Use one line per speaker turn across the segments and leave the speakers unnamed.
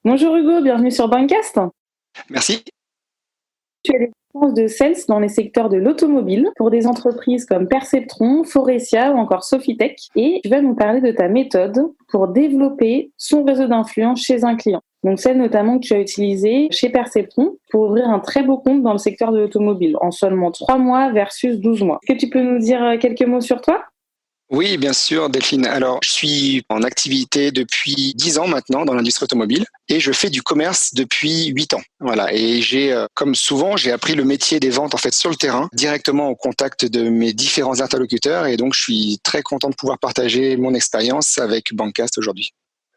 Bonjour Hugo, bienvenue sur Bancast.
Merci.
Tu as l'expérience de sales dans les secteurs de l'automobile pour des entreprises comme Perceptron, Forestia ou encore Sofitech et tu vas nous parler de ta méthode pour développer son réseau d'influence chez un client. Donc celle notamment que tu as utilisée chez Perceptron pour ouvrir un très beau compte dans le secteur de l'automobile en seulement 3 mois versus 12 mois. Est-ce que tu peux nous dire quelques mots sur toi?
Oui, bien sûr, Delphine. Alors, je suis en activité depuis 10 ans maintenant dans l'industrie automobile et je fais du commerce depuis 8 ans. Voilà. Et comme souvent, j'ai appris le métier des ventes en fait sur le terrain, directement au contact de mes différents interlocuteurs. Et donc, je suis très content de pouvoir partager mon expérience avec Bancast aujourd'hui.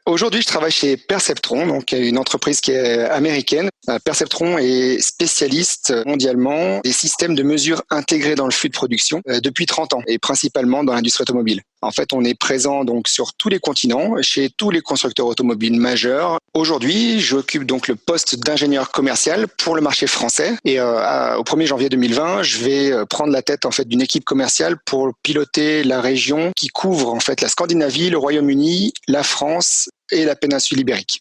Aujourd'hui, je travaille chez Perceptron, donc une entreprise qui est américaine. Perceptron est spécialiste mondialement des systèmes de mesure intégrés dans le flux de production depuis 30 ans et principalement dans l'industrie automobile. En fait, on est présent donc sur tous les continents, chez tous les constructeurs automobiles majeurs. Aujourd'hui, j'occupe donc le poste d'ingénieur commercial pour le marché français et au 1er janvier 2020, je vais prendre la tête en fait d'une équipe commerciale pour piloter la région qui couvre en fait la Scandinavie, le Royaume-Uni, la France et la péninsule ibérique.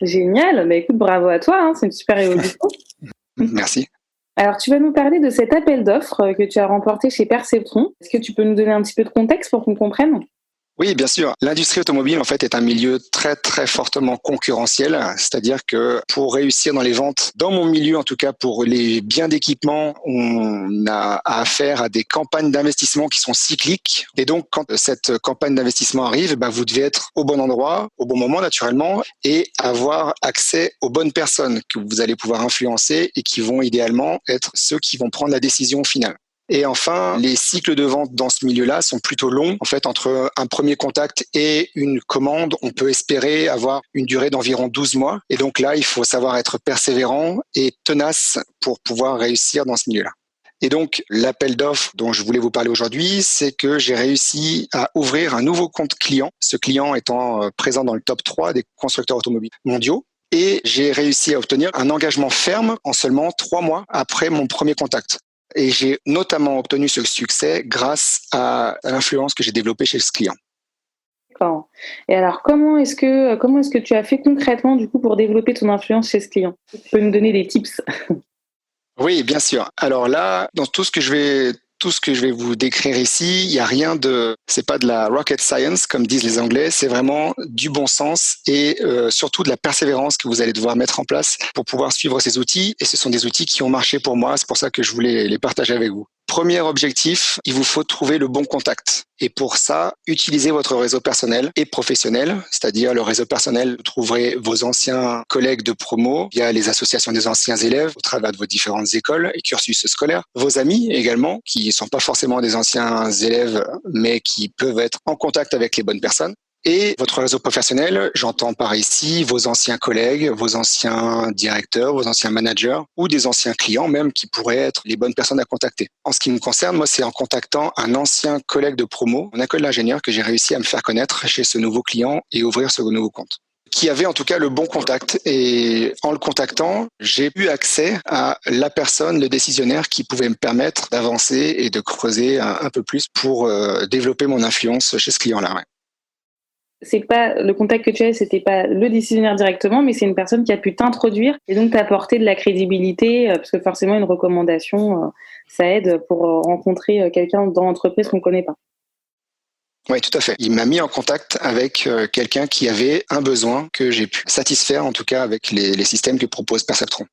Génial, bah écoute, bravo à toi, c'est une super évolution.
Merci.
Alors, tu vas nous parler de cet appel d'offres que tu as remporté chez Perceptron. Est-ce que tu peux nous donner un petit peu de contexte pour qu'on comprenne?
Oui, bien sûr. L'industrie automobile, en fait, est un milieu très, très fortement concurrentiel. C'est-à-dire que pour réussir dans les ventes, dans mon milieu, en tout cas, pour les biens d'équipement, on a affaire à des campagnes d'investissement qui sont cycliques. Et donc, quand cette campagne d'investissement arrive, vous devez être au bon endroit, au bon moment, naturellement, et avoir accès aux bonnes personnes que vous allez pouvoir influencer et qui vont idéalement être ceux qui vont prendre la décision finale. Et enfin, les cycles de vente dans ce milieu-là sont plutôt longs. En fait, entre un premier contact et une commande, on peut espérer avoir une durée d'environ 12 mois. Et donc là, il faut savoir être persévérant et tenace pour pouvoir réussir dans ce milieu-là. Et donc, l'appel d'offres dont je voulais vous parler aujourd'hui, c'est que j'ai réussi à ouvrir un nouveau compte client, ce client étant présent dans le top 3 des constructeurs automobiles mondiaux. Et j'ai réussi à obtenir un engagement ferme en seulement 3 mois après mon premier contact. Et j'ai notamment obtenu ce succès grâce à l'influence que j'ai développée chez ce client.
D'accord. Et alors, comment est-ce que tu as fait concrètement du coup pour développer ton influence chez ce client? Tu peux nous donner des tips?
Oui, bien sûr. Alors là, dans tout ce que je vais vous décrire ici, il y a rien c'est pas de la rocket science comme disent les Anglais, c'est vraiment du bon sens et surtout de la persévérance que vous allez devoir mettre en place pour pouvoir suivre ces outils. Et ce sont des outils qui ont marché pour moi, c'est pour ça que je voulais les partager avec vous. Premier objectif, il vous faut trouver le bon contact. Et pour ça, utilisez votre réseau personnel et professionnel, c'est-à-dire le réseau personnel, vous trouverez vos anciens collègues de promo via les associations des anciens élèves au travers de vos différentes écoles et cursus scolaires, vos amis également, qui ne sont pas forcément des anciens élèves, mais qui peuvent être en contact avec les bonnes personnes. Et votre réseau professionnel, j'entends par ici vos anciens collègues, vos anciens directeurs, vos anciens managers ou des anciens clients même qui pourraient être les bonnes personnes à contacter. En ce qui me concerne, moi, c'est en contactant un ancien collègue de promo, en école d'ingénieur, que j'ai réussi à me faire connaître chez ce nouveau client et ouvrir ce nouveau compte qui avait en tout cas le bon contact. Et en le contactant, j'ai eu accès à la personne, le décisionnaire qui pouvait me permettre d'avancer et de creuser un peu plus pour développer mon influence chez ce client-là. Ouais.
C'est pas le contact que tu as, c'était pas le décisionnaire directement, mais c'est une personne qui a pu t'introduire et donc t'apporter de la crédibilité, parce que forcément une recommandation, ça aide pour rencontrer quelqu'un dans l'entreprise qu'on connaît pas.
Oui, tout à fait. Il m'a mis en contact avec quelqu'un qui avait un besoin que j'ai pu satisfaire, en tout cas avec les systèmes que propose Perceptron.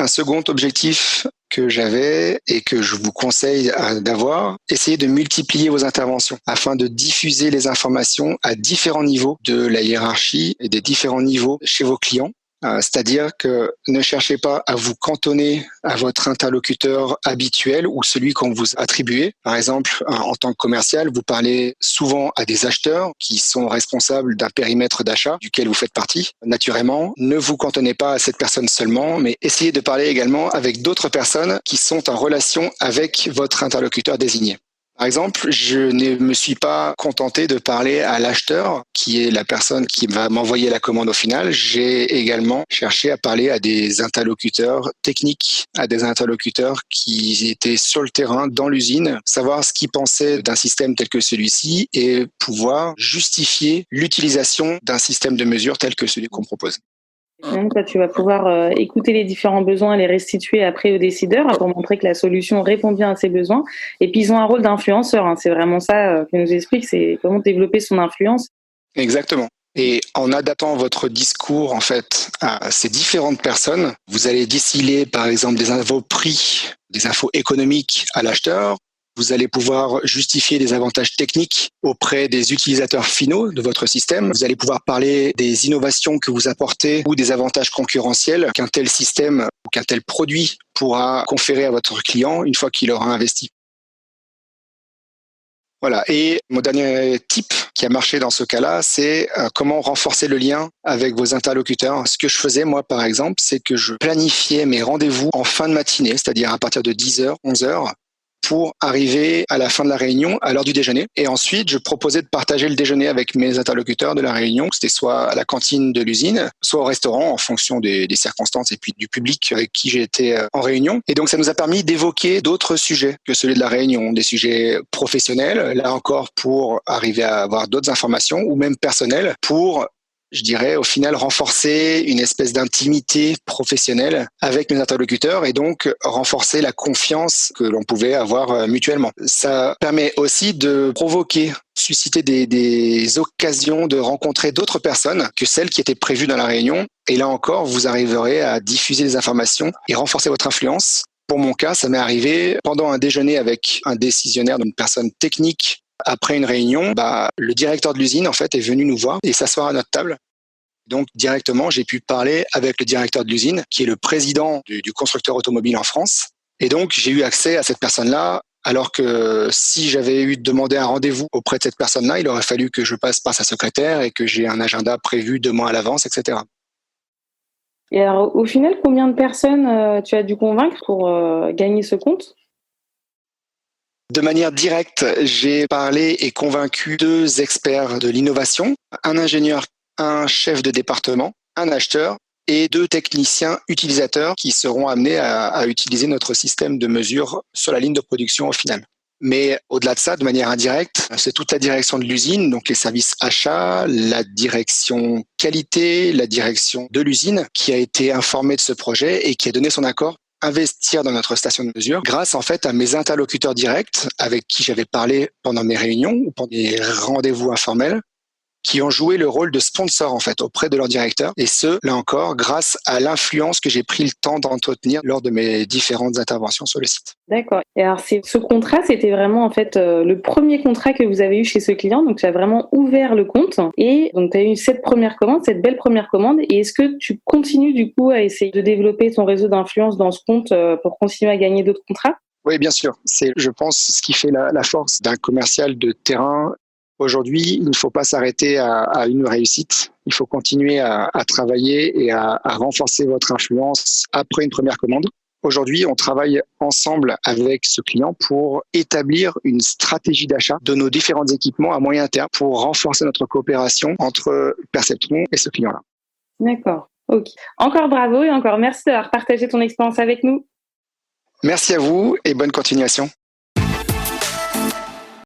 Un second objectif que j'avais et que je vous conseille d'avoir, essayez de multiplier vos interventions afin de diffuser les informations à différents niveaux de la hiérarchie et des différents niveaux chez vos clients. C'est-à-dire que ne cherchez pas à vous cantonner à votre interlocuteur habituel ou celui qu'on vous attribuez. Par exemple, en tant que commercial, vous parlez souvent à des acheteurs qui sont responsables d'un périmètre d'achat duquel vous faites partie. Naturellement, ne vous cantonnez pas à cette personne seulement, mais essayez de parler également avec d'autres personnes qui sont en relation avec votre interlocuteur désigné. Par exemple, je ne me suis pas contenté de parler à l'acheteur, qui est la personne qui va m'envoyer la commande au final. J'ai également cherché à parler à des interlocuteurs techniques, à des interlocuteurs qui étaient sur le terrain, dans l'usine, savoir ce qu'ils pensaient d'un système tel que celui-ci et pouvoir justifier l'utilisation d'un système de mesure tel que celui qu'on propose.
Donc, toi, tu vas pouvoir écouter les différents besoins et les restituer après aux décideurs pour montrer que la solution répond bien à ses besoins. Et puis, ils ont un rôle d'influenceur. C'est vraiment ça qu'ils nous expliquent, c'est comment développer son influence.
Exactement. Et en adaptant votre discours en fait à ces différentes personnes, vous allez distiller par exemple des infos prix, des infos économiques à l'acheteur. Vous allez pouvoir justifier des avantages techniques auprès des utilisateurs finaux de votre système. Vous allez pouvoir parler des innovations que vous apportez ou des avantages concurrentiels qu'un tel système ou qu'un tel produit pourra conférer à votre client une fois qu'il aura investi. Voilà. Et mon dernier tip qui a marché dans ce cas-là, c'est comment renforcer le lien avec vos interlocuteurs. Ce que je faisais, moi, par exemple, c'est que je planifiais mes rendez-vous en fin de matinée, c'est-à-dire à partir de 10h, 11h, pour arriver à la fin de la réunion, à l'heure du déjeuner. Et ensuite, je proposais de partager le déjeuner avec mes interlocuteurs de la réunion. C'était soit à la cantine de l'usine, soit au restaurant, en fonction des circonstances et puis du public avec qui j'ai été en réunion. Et donc, ça nous a permis d'évoquer d'autres sujets que celui de la réunion, des sujets professionnels, là encore pour arriver à avoir d'autres informations, ou même personnels, pour je dirais, au final, renforcer une espèce d'intimité professionnelle avec mes interlocuteurs et donc renforcer la confiance que l'on pouvait avoir mutuellement. Ça permet aussi de provoquer, susciter des occasions de rencontrer d'autres personnes que celles qui étaient prévues dans la réunion. Et là encore, vous arriverez à diffuser des informations et renforcer votre influence. Pour mon cas, ça m'est arrivé pendant un déjeuner avec un décisionnaire, une personne technique. Après une réunion, le directeur de l'usine en fait est venu nous voir et s'asseoir à notre table. Donc directement, j'ai pu parler avec le directeur de l'usine, qui est le président du constructeur automobile en France. Et donc j'ai eu accès à cette personne-là, alors que si j'avais eu demandé un rendez-vous auprès de cette personne-là, il aurait fallu que je passe par sa secrétaire et que j'ai un agenda prévu 2 mois à l'avance, etc.
Et alors, au final, combien de personnes tu as dû convaincre pour gagner ce compte ?
De manière directe, j'ai parlé et convaincu 2 experts de l'innovation, un ingénieur, un chef de département, un acheteur et 2 techniciens utilisateurs qui seront amenés à utiliser notre système de mesure sur la ligne de production au final. Mais au-delà de ça, de manière indirecte, c'est toute la direction de l'usine, donc les services achats, la direction qualité, la direction de l'usine qui a été informée de ce projet et qui a donné son accord investir dans notre station de mesure grâce en fait à mes interlocuteurs directs avec qui j'avais parlé pendant mes réunions ou pendant des rendez-vous informels qui ont joué le rôle de sponsor en fait auprès de leur directeur et ce là encore grâce à l'influence que j'ai pris le temps d'entretenir lors de mes différentes interventions sur le site.
D'accord. Et alors ce contrat, c'était vraiment en fait le premier contrat que vous avez eu chez ce client, donc tu as vraiment ouvert le compte et donc tu as eu cette belle première commande et est-ce que tu continues du coup à essayer de développer ton réseau d'influence dans ce compte pour continuer à gagner d'autres contrats ?
Oui, bien sûr. C'est, je pense, ce qui fait la force d'un commercial de terrain. Aujourd'hui, il ne faut pas s'arrêter à une réussite. Il faut continuer à travailler et à renforcer votre influence après une première commande. Aujourd'hui, on travaille ensemble avec ce client pour établir une stratégie d'achat de nos différents équipements à moyen terme pour renforcer notre coopération entre Perceptron et ce client-là.
D'accord. Ok. Encore bravo et encore merci d'avoir partagé ton expérience avec nous.
Merci à vous et bonne continuation.